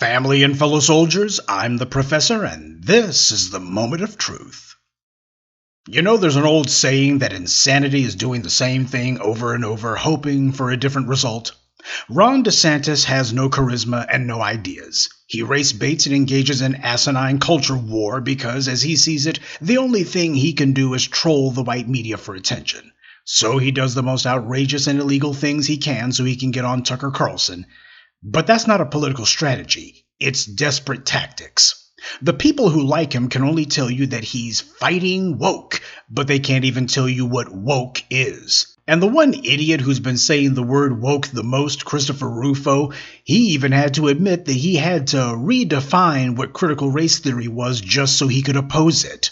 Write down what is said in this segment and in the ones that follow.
Family and fellow soldiers, I'm the Professor, and this is the Moment of Truth. You know, there's an old saying that insanity is doing the same thing over and over, hoping for a different result. Ron DeSantis has no charisma and no ideas. He race baits and engages in asinine culture war because, as he sees it, the only thing he can do is troll the white media for attention. So he does the most outrageous and illegal things he can so he can get on Tucker Carlson. But that's not a political strategy. It's desperate tactics. The people who like him can only tell you that he's fighting woke, but they can't even tell you what woke is. And the one idiot who's been saying the word woke the most, Christopher Rufo, he even had to admit that he had to redefine what critical race theory was just so he could oppose it.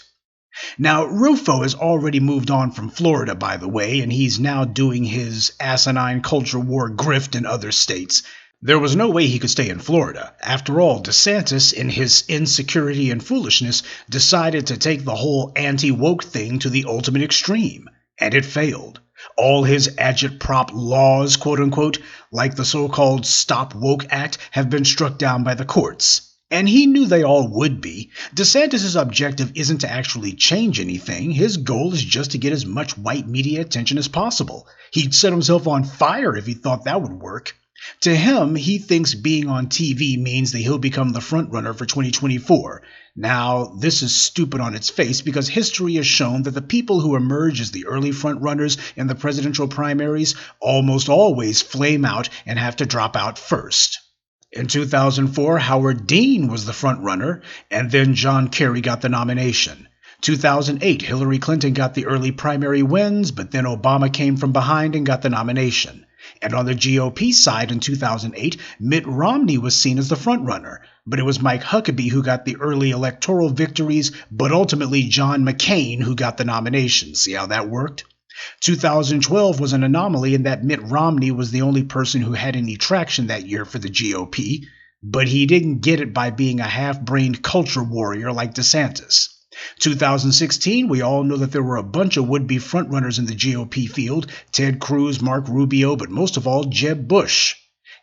Now, Rufo has already moved on from Florida, by the way, and he's now doing his asinine culture war grift in other states. There was no way he could stay in Florida. After all, DeSantis, in his insecurity and foolishness, decided to take the whole anti-woke thing to the ultimate extreme, and it failed. All his agitprop laws, quote-unquote, like the so-called Stop Woke Act, have been struck down by the courts. And he knew they all would be. DeSantis' objective isn't to actually change anything. His goal is just to get as much white media attention as possible. He'd set himself on fire if he thought that would work. To him, he thinks being on TV means that he'll become the frontrunner for 2024. Now, this is stupid on its face because history has shown that the people who emerge as the early frontrunners in the presidential primaries almost always flame out and have to drop out first. In 2004, Howard Dean was the frontrunner, and then John Kerry got the nomination. 2008, Hillary Clinton got the early primary wins, but then Obama came from behind and got the nomination. And on the GOP side in 2008, Mitt Romney was seen as the frontrunner, but it was Mike Huckabee who got the early electoral victories, but ultimately John McCain who got the nomination. See how that worked? 2012 was an anomaly in that Mitt Romney was the only person who had any traction that year for the GOP, but he didn't get it by being a half-brained culture warrior like DeSantis. 2016, we all know that there were a bunch of would-be frontrunners in the GOP field, Ted Cruz, Mark Rubio, but most of all, Jeb Bush.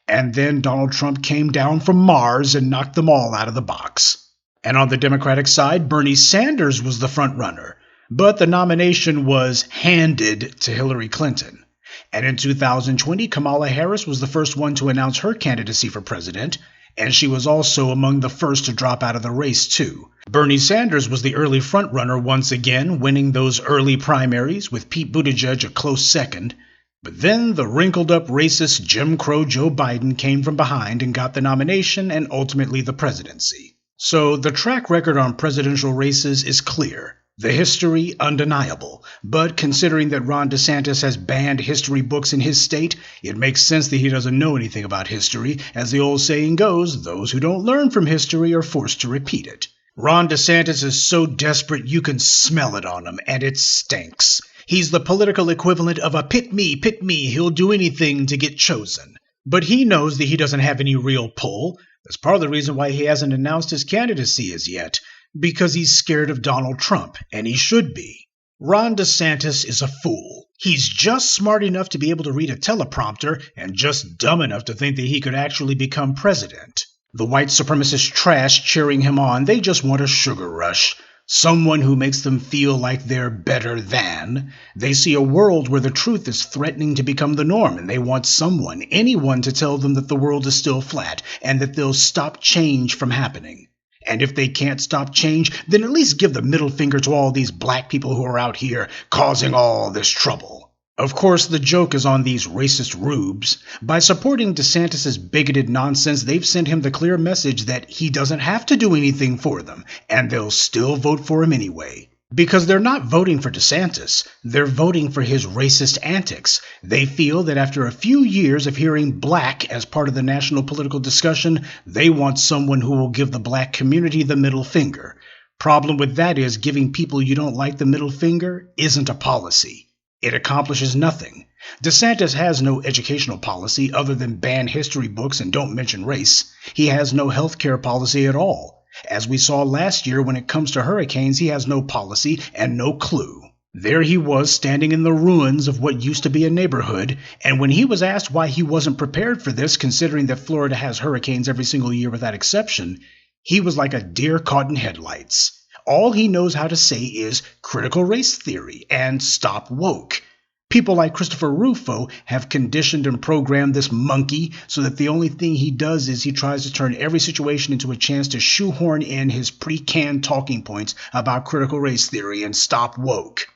And then Donald Trump came down from Mars and knocked them all out of the box. And on the Democratic side, Bernie Sanders was the frontrunner, but the nomination was handed to Hillary Clinton. And in 2020, Kamala Harris was the first one to announce her candidacy for president, and she was also among the first to drop out of the race, too. Bernie Sanders was the early frontrunner once again, winning those early primaries, with Pete Buttigieg a close second. But then the wrinkled-up racist Jim Crow Joe Biden came from behind and got the nomination and ultimately the presidency. So the track record on presidential races is clear. The history, undeniable. But considering that Ron DeSantis has banned history books in his state, it makes sense that he doesn't know anything about history. As the old saying goes, those who don't learn from history are forced to repeat it. Ron DeSantis is so desperate you can smell it on him, and it stinks. He's the political equivalent of a pick me, he'll do anything to get chosen. But he knows that he doesn't have any real pull. That's part of the reason why he hasn't announced his candidacy as yet. Because he's scared of Donald Trump, and he should be. Ron DeSantis is a fool. He's just smart enough to be able to read a teleprompter and just dumb enough to think that he could actually become president. The white supremacist trash cheering him on, they just want a sugar rush. Someone who makes them feel like they're better than. They see a world where the truth is threatening to become the norm, and they want someone, anyone, to tell them that the world is still flat and that they'll stop change from happening. And if they can't stop change, then at least give the middle finger to all these black people who are out here causing all this trouble. Of course, the joke is on these racist rubes. By supporting DeSantis's bigoted nonsense, they've sent him the clear message that he doesn't have to do anything for them, and they'll still vote for him anyway. Because they're not voting for DeSantis, they're voting for his racist antics. They feel that after a few years of hearing black as part of the national political discussion, they want someone who will give the black community the middle finger. Problem with that is giving people you don't like the middle finger isn't a policy. It accomplishes nothing. DeSantis has no educational policy other than ban history books and don't mention race. He has no health care policy at all. As we saw last year when it comes to hurricanes, he has no policy and no clue. There he was standing in the ruins of what used to be a neighborhood, and when he was asked why he wasn't prepared for this, considering that Florida has hurricanes every single year without exception, he was like a deer caught in headlights. All he knows how to say is critical race theory and stop woke. People like Christopher Rufo have conditioned and programmed this monkey so that the only thing he does is he tries to turn every situation into a chance to shoehorn in his pre-canned talking points about critical race theory and stop woke.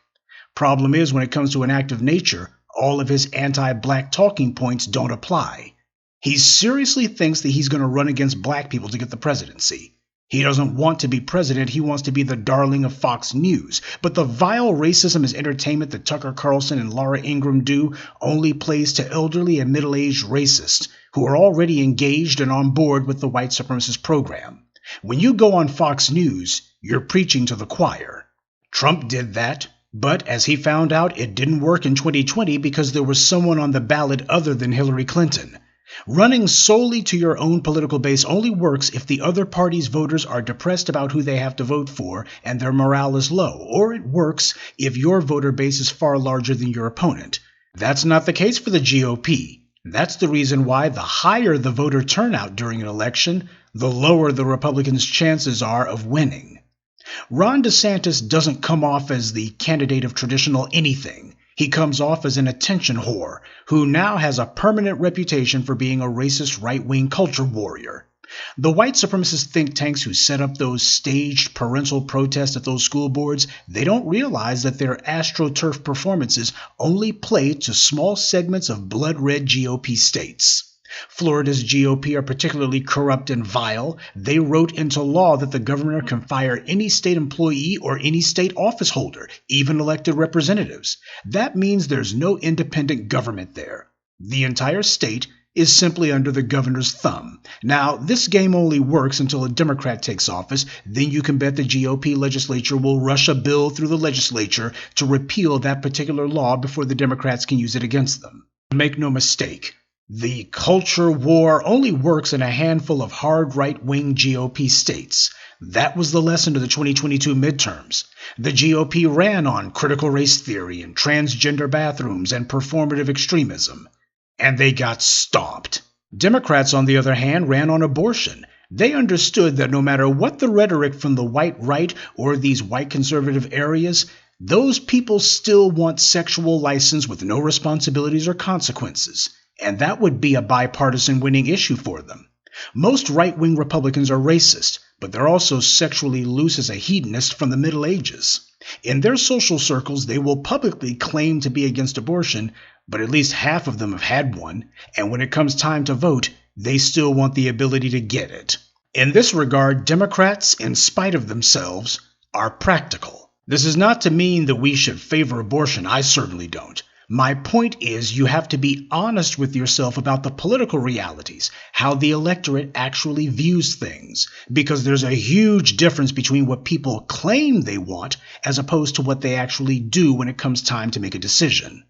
Problem is, when it comes to an act of nature, all of his anti-black talking points don't apply. He seriously thinks that he's going to run against black people to get the presidency. He doesn't want to be president, he wants to be the darling of Fox News. But the vile racism as entertainment that Tucker Carlson and Laura Ingraham do only plays to elderly and middle-aged racists who are already engaged and on board with the white supremacist program. When you go on Fox News, you're preaching to the choir. Trump did that, but as he found out, it didn't work in 2020 because there was someone on the ballot other than Hillary Clinton. Running solely to your own political base only works if the other party's voters are depressed about who they have to vote for and their morale is low, or it works if your voter base is far larger than your opponent. That's not the case for the GOP. That's the reason why the higher the voter turnout during an election, the lower the Republicans' chances are of winning. Ron DeSantis doesn't come off as the candidate of traditional anything. He comes off as an attention whore, who now has a permanent reputation for being a racist right-wing culture warrior. The white supremacist think tanks who set up those staged parental protests at those school boards, they don't realize that their AstroTurf performances only play to small segments of blood-red GOP states. Florida's GOP are particularly corrupt and vile. They wrote into law that the governor can fire any state employee or any state office holder, even elected representatives. That means there's no independent government there. The entire state is simply under the governor's thumb. Now, this game only works until a Democrat takes office. Then you can bet the GOP legislature will rush a bill through the legislature to repeal that particular law before the Democrats can use it against them. Make no mistake. The culture war only works in a handful of hard right-wing GOP states. That was the lesson of the 2022 midterms. The GOP ran on critical race theory and transgender bathrooms and performative extremism. And they got stomped. Democrats, on the other hand, ran on abortion. They understood that no matter what the rhetoric from the white right or these white conservative areas, those people still want sexual license with no responsibilities or consequences. And that would be a bipartisan winning issue for them. Most right-wing Republicans are racist, but they're also sexually loose as a hedonist from the Middle Ages. In their social circles, they will publicly claim to be against abortion, but at least half of them have had one, and when it comes time to vote, they still want the ability to get it. In this regard, Democrats, in spite of themselves, are practical. This is not to mean that we should favor abortion. I certainly don't. My point is you have to be honest with yourself about the political realities, how the electorate actually views things, because there's a huge difference between what people claim they want as opposed to what they actually do when it comes time to make a decision.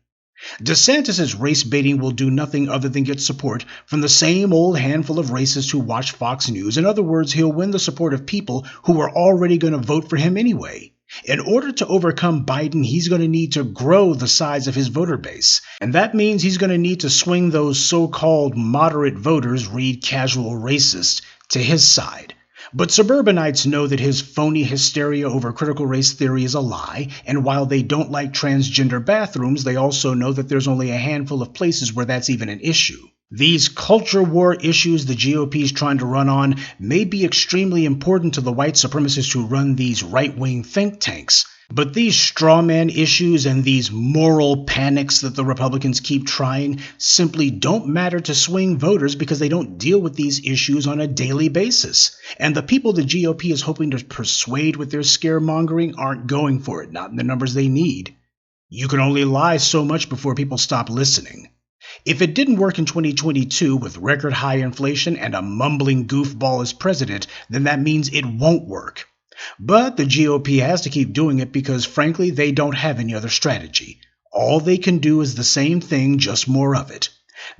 DeSantis's race baiting will do nothing other than get support from the same old handful of racists who watch Fox News. In other words, he'll win the support of people who are already going to vote for him anyway. In order to overcome Biden, he's going to need to grow the size of his voter base. And that means he's going to need to swing those so-called moderate voters, read casual racists, to his side. But suburbanites know that his phony hysteria over critical race theory is a lie, and while they don't like transgender bathrooms, they also know that there's only a handful of places where that's even an issue. These culture war issues the GOP is trying to run on may be extremely important to the white supremacists who run these right-wing think tanks, but these strawman issues and these moral panics that the Republicans keep trying simply don't matter to swing voters because they don't deal with these issues on a daily basis. And the people the GOP is hoping to persuade with their scaremongering aren't going for it, not in the numbers they need. You can only lie so much before people stop listening. If it didn't work in 2022 with record high inflation and a mumbling goofball as president, then that means it won't work. But the GOP has to keep doing it because, frankly, they don't have any other strategy. All they can do is the same thing, just more of it.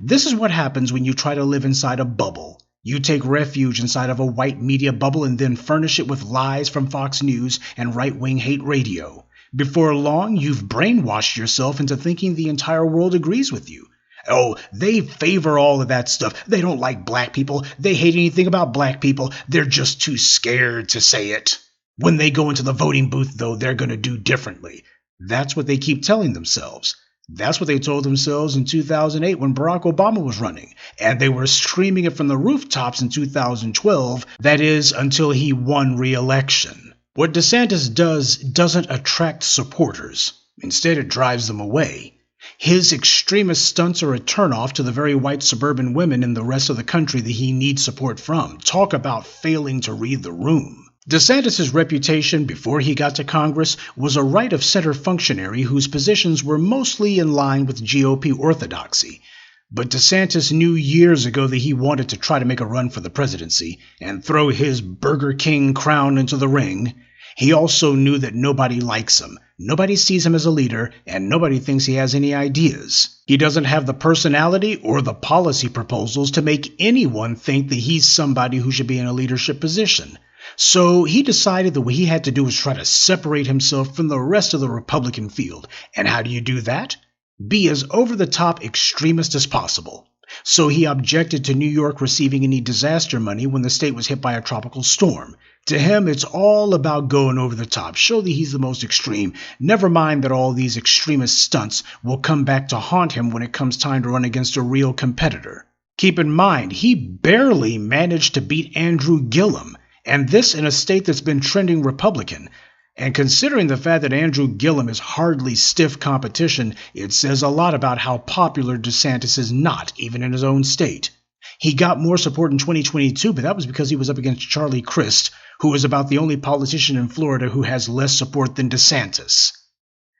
This is what happens when you try to live inside a bubble. You take refuge inside of a white media bubble and then furnish it with lies from Fox News and right-wing hate radio. Before long, you've brainwashed yourself into thinking the entire world agrees with you. Oh, they favor all of that stuff. They don't like black people. They hate anything about black people. They're just too scared to say it. When they go into the voting booth, though, they're going to do differently. That's what they keep telling themselves. That's what they told themselves in 2008 when Barack Obama was running. And they were screaming it from the rooftops in 2012, that is, until he won re-election. What DeSantis does doesn't attract supporters. Instead, it drives them away. His extremist stunts are a turnoff to the very white suburban women in the rest of the country that he needs support from. Talk about failing to read the room. DeSantis's reputation before he got to Congress was a right-of-center functionary whose positions were mostly in line with GOP orthodoxy. But DeSantis knew years ago that he wanted to try to make a run for the presidency and throw his Burger King crown into the ring. He also knew that nobody likes him, nobody sees him as a leader, and nobody thinks he has any ideas. He doesn't have the personality or the policy proposals to make anyone think that he's somebody who should be in a leadership position. So he decided that what he had to do was try to separate himself from the rest of the Republican field. And how do you do that? Be as over-the-top extremist as possible. So he objected to New York receiving any disaster money when the state was hit by a tropical storm. To him, it's all about going over the top, show that he's the most extreme. Never mind that all these extremist stunts will come back to haunt him when it comes time to run against a real competitor. Keep in mind, he barely managed to beat Andrew Gillum, and this in a state that's been trending Republican. And considering the fact that Andrew Gillum is hardly stiff competition, it says a lot about how popular DeSantis is not, even in his own state. He got more support in 2022, but that was because he was up against Charlie Crist, who is about the only politician in Florida who has less support than DeSantis.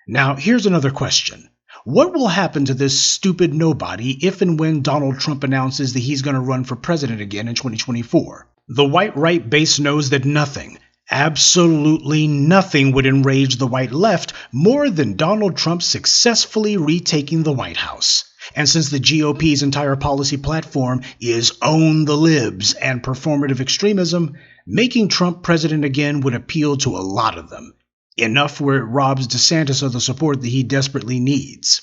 Now, here's another question. What will happen to this stupid nobody if and when Donald Trump announces that he's going to run for president again in 2024? The white right base knows that nothing, absolutely nothing would enrage the white left more than Donald Trump successfully retaking the White House. And since the GOP's entire policy platform is own the libs and performative extremism, making Trump president again would appeal to a lot of them. Enough where it robs DeSantis of the support that he desperately needs.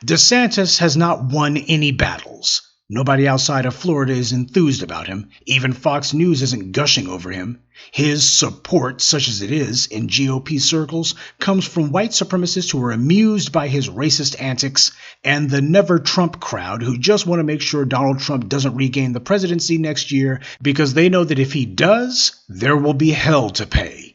DeSantis has not won any battles. Nobody outside of Florida is enthused about him. Even Fox News isn't gushing over him. His support, such as it is, in GOP circles, comes from white supremacists who are amused by his racist antics and the Never Trump crowd who just want to make sure Donald Trump doesn't regain the presidency next year because they know that if he does, there will be hell to pay.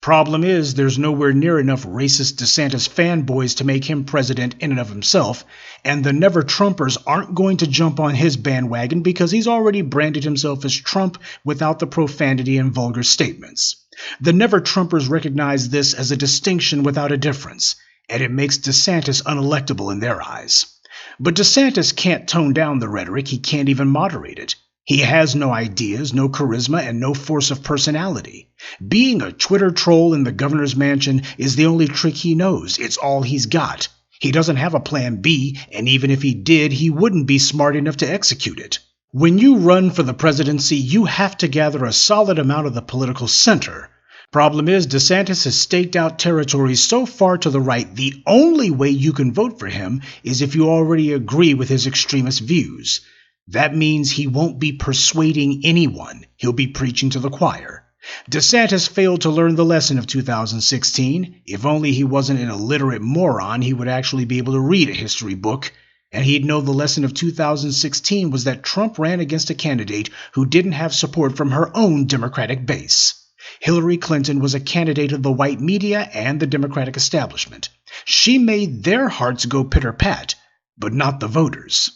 Problem is, there's nowhere near enough racist DeSantis fanboys to make him president in and of himself, and the Never Trumpers aren't going to jump on his bandwagon because he's already branded himself as Trump without the profanity and vulgar statements. The Never Trumpers recognize this as a distinction without a difference, and it makes DeSantis unelectable in their eyes. But DeSantis can't tone down the rhetoric, he can't even moderate it. He has no ideas, no charisma, and no force of personality. Being a Twitter troll in the governor's mansion is the only trick he knows. It's all he's got. He doesn't have a plan B, and even if he did, he wouldn't be smart enough to execute it. When you run for the presidency, you have to gather a solid amount of the political center. Problem is, DeSantis has staked out territory so far to the right, the only way you can vote for him is if you already agree with his extremist views. That means he won't be persuading anyone. He'll be preaching to the choir. DeSantis failed to learn the lesson of 2016. If only he wasn't an illiterate moron, he would actually be able to read a history book. And he'd know the lesson of 2016 was that Trump ran against a candidate who didn't have support from her own Democratic base. Hillary Clinton was a candidate of the white media and the Democratic establishment. She made their hearts go pitter-pat, but not the voters.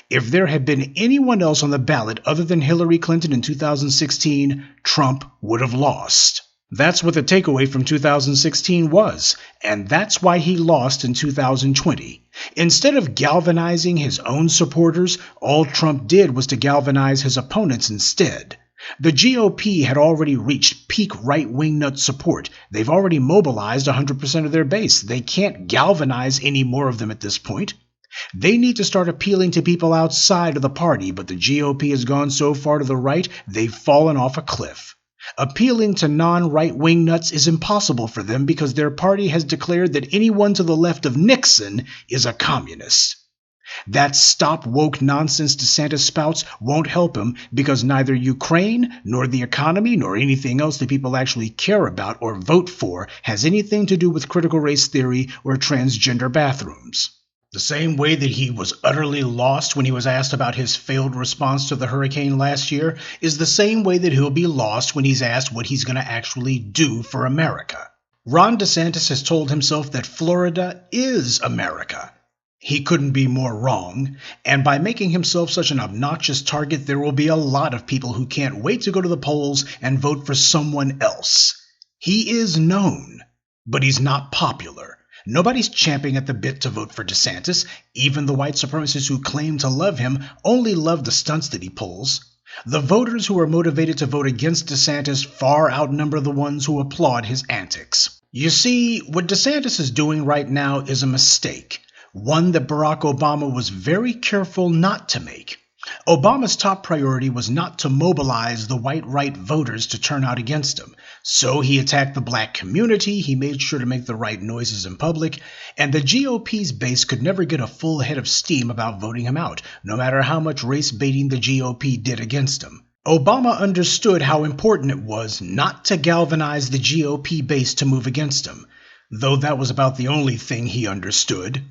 If there had been anyone else on the ballot other than Hillary Clinton in 2016, Trump would have lost. That's what the takeaway from 2016 was, and that's why he lost in 2020. Instead of galvanizing his own supporters, all Trump did was to galvanize his opponents instead. The GOP had already reached peak right-wing nut support. They've already mobilized 100% of their base. They can't galvanize any more of them at this point. They need to start appealing to people outside of the party, but the GOP has gone so far to the right, they've fallen off a cliff. Appealing to non-right-wing nuts is impossible for them because their party has declared that anyone to the left of Nixon is a communist. That stop woke nonsense DeSantis spouts won't help him because neither Ukraine, nor the economy, nor anything else that people actually care about or vote for has anything to do with critical race theory or transgender bathrooms. The same way that he was utterly lost when he was asked about his failed response to the hurricane last year is the same way that he'll be lost when he's asked what he's going to actually do for America. Ron DeSantis has told himself that Florida is America. He couldn't be more wrong, and by making himself such an obnoxious target, there will be a lot of people who can't wait to go to the polls and vote for someone else. He is known, but he's not popular. Nobody's champing at the bit to vote for DeSantis. Even the white supremacists who claim to love him only love the stunts that he pulls. The voters who are motivated to vote against DeSantis far outnumber the ones who applaud his antics. You see, what DeSantis is doing right now is a mistake. One that Barack Obama was very careful not to make. Obama's top priority was not to mobilize the white right voters to turn out against him. So he attacked the black community, he made sure to make the right noises in public, and the GOP's base could never get a full head of steam about voting him out, no matter how much race baiting the GOP did against him. Obama understood how important it was not to galvanize the GOP base to move against him, though that was about the only thing he understood.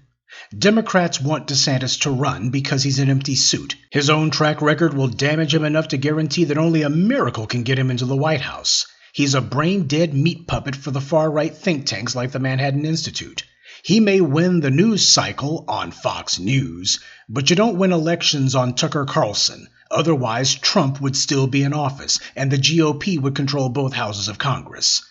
Democrats want DeSantis to run because he's an empty suit. His own track record will damage him enough to guarantee that only a miracle can get him into the White House. He's a brain-dead meat puppet for the far-right think tanks like the Manhattan Institute. He may win the news cycle on Fox News, but you don't win elections on Tucker Carlson. Otherwise, Trump would still be in office, and the GOP would control both houses of Congress.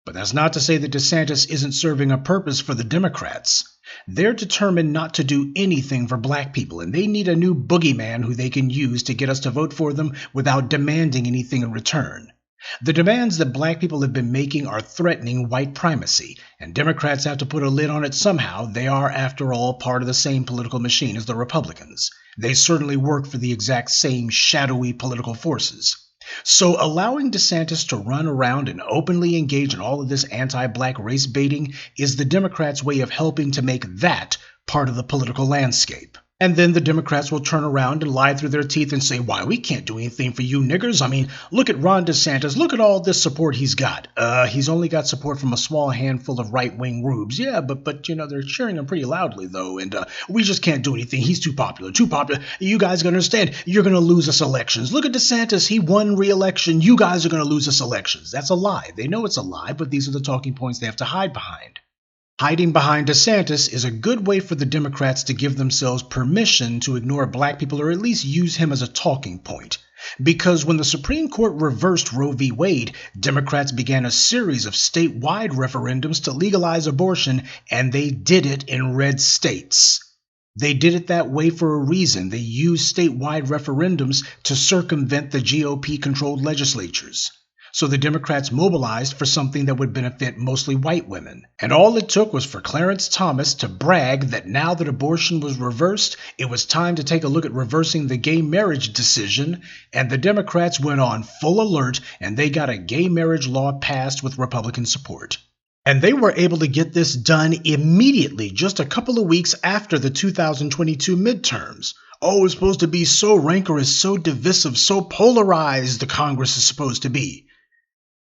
But that's not to say that DeSantis isn't serving a purpose for the Democrats. They're determined not to do anything for black people, and they need a new boogeyman who they can use to get us to vote for them without demanding anything in return. The demands that black people have been making are threatening white primacy, and Democrats have to put a lid on it somehow. They are, after all, part of the same political machine as the Republicans. They certainly work for the exact same shadowy political forces. So allowing DeSantis to run around and openly engage in all of this anti-black race baiting is the Democrats' way of helping to make that part of the political landscape. And then the Democrats will turn around and lie through their teeth and say, why, we can't do anything for you niggers. I mean, look at Ron DeSantis. Look at all this support he's got. He's only got support from a small handful of right-wing rubes. Yeah, but you know, they're cheering him pretty loudly, though. And we just can't do anything. He's too popular, too popular. You guys are going to understand. You're going to lose us elections. Look at DeSantis. He won re-election. You guys are going to lose us elections. That's a lie. They know it's a lie, but these are the talking points they have to hide behind. Hiding behind DeSantis is a good way for the Democrats to give themselves permission to ignore black people or at least use him as a talking point. Because when the Supreme Court reversed Roe v. Wade, Democrats began a series of statewide referendums to legalize abortion, and they did it in red states. They did it that way for a reason. They used statewide referendums to circumvent the GOP-controlled legislatures. So the Democrats mobilized for something that would benefit mostly white women. And all it took was for Clarence Thomas to brag that now that abortion was reversed, it was time to take a look at reversing the gay marriage decision, and the Democrats went on full alert and they got a gay marriage law passed with Republican support. And they were able to get this done immediately, just a couple of weeks after the 2022 midterms. Oh, it's supposed to be so rancorous, so divisive, so polarized, the Congress is supposed to be.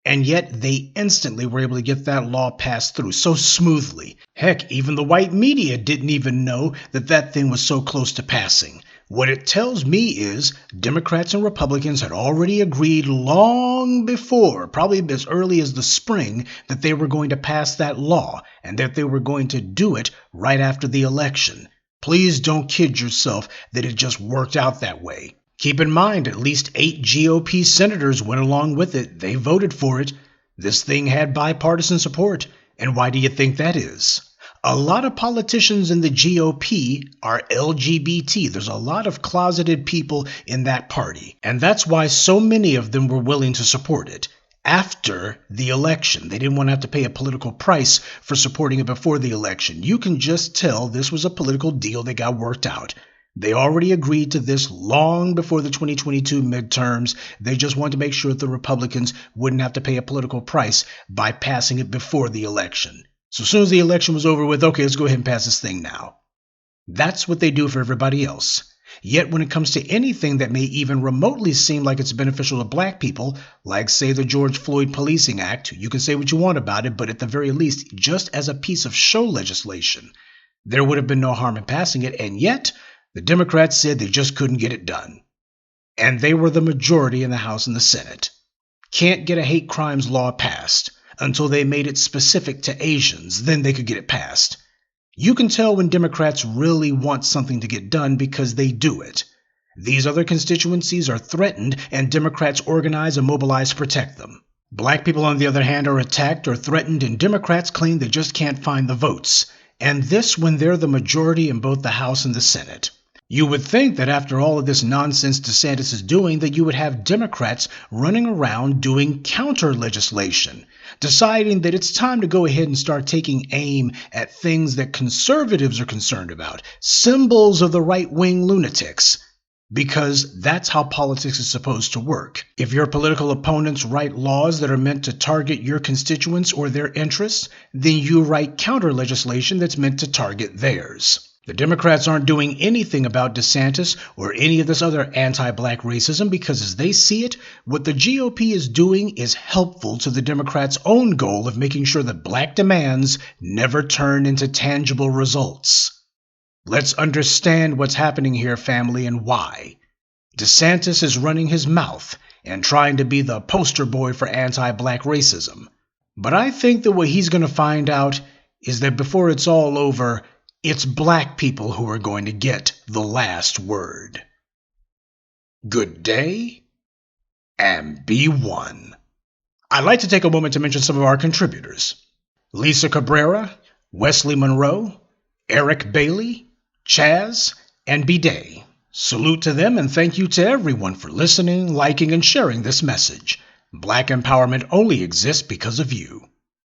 And yet they instantly were able to get that law passed through so smoothly. Heck, even the white media didn't even know that that thing was so close to passing. What it tells me is Democrats and Republicans had already agreed long before, probably as early as the spring, that they were going to pass that law and that they were going to do it right after the election. Please don't kid yourself that it just worked out that way. Keep in mind, at least 8 GOP senators went along with it. They voted for it. This thing had bipartisan support. And why do you think that is? A lot of politicians in the GOP are LGBT. There's a lot of closeted people in that party. And that's why so many of them were willing to support it after the election. They didn't want to have to pay a political price for supporting it before the election. You can just tell this was a political deal that got worked out. They already agreed to this long before the 2022 midterms. They just wanted to make sure the Republicans wouldn't have to pay a political price by passing it before the election. So as soon as the election was over with, okay, let's go ahead and pass this thing now. That's what they do for everybody else. Yet when it comes to anything that may even remotely seem like it's beneficial to black people, like say the George Floyd Policing Act, you can say what you want about it, but at the very least, just as a piece of show legislation, there would have been no harm in passing it, and yet the Democrats said they just couldn't get it done. And they were the majority in the House and the Senate. Can't get a hate crimes law passed until they made it specific to Asians, then they could get it passed. You can tell when Democrats really want something to get done because they do it. These other constituencies are threatened and Democrats organize and mobilize to protect them. Black people, on the other hand, are attacked or threatened and Democrats claim they just can't find the votes. And this when they're the majority in both the House and the Senate. You would think that after all of this nonsense DeSantis is doing, that you would have Democrats running around doing counter legislation, deciding that it's time to go ahead and start taking aim at things that conservatives are concerned about, symbols of the right-wing lunatics, because that's how politics is supposed to work. If your political opponents write laws that are meant to target your constituents or their interests, then you write counter legislation that's meant to target theirs. The Democrats aren't doing anything about DeSantis or any of this other anti-black racism because as they see it, what the GOP is doing is helpful to the Democrats' own goal of making sure that black demands never turn into tangible results. Let's understand what's happening here, family, and why. DeSantis is running his mouth and trying to be the poster boy for anti-black racism. But I think that what he's going to find out is that before it's all over, it's black people who are going to get the last word. Good day, and be one. I'd like to take a moment to mention some of our contributors. Lisa Cabrera, Wesley Monroe, Eric Bailey, Chaz, and Bidet. Salute to them and thank you to everyone for listening, liking, and sharing this message. Black empowerment only exists because of you.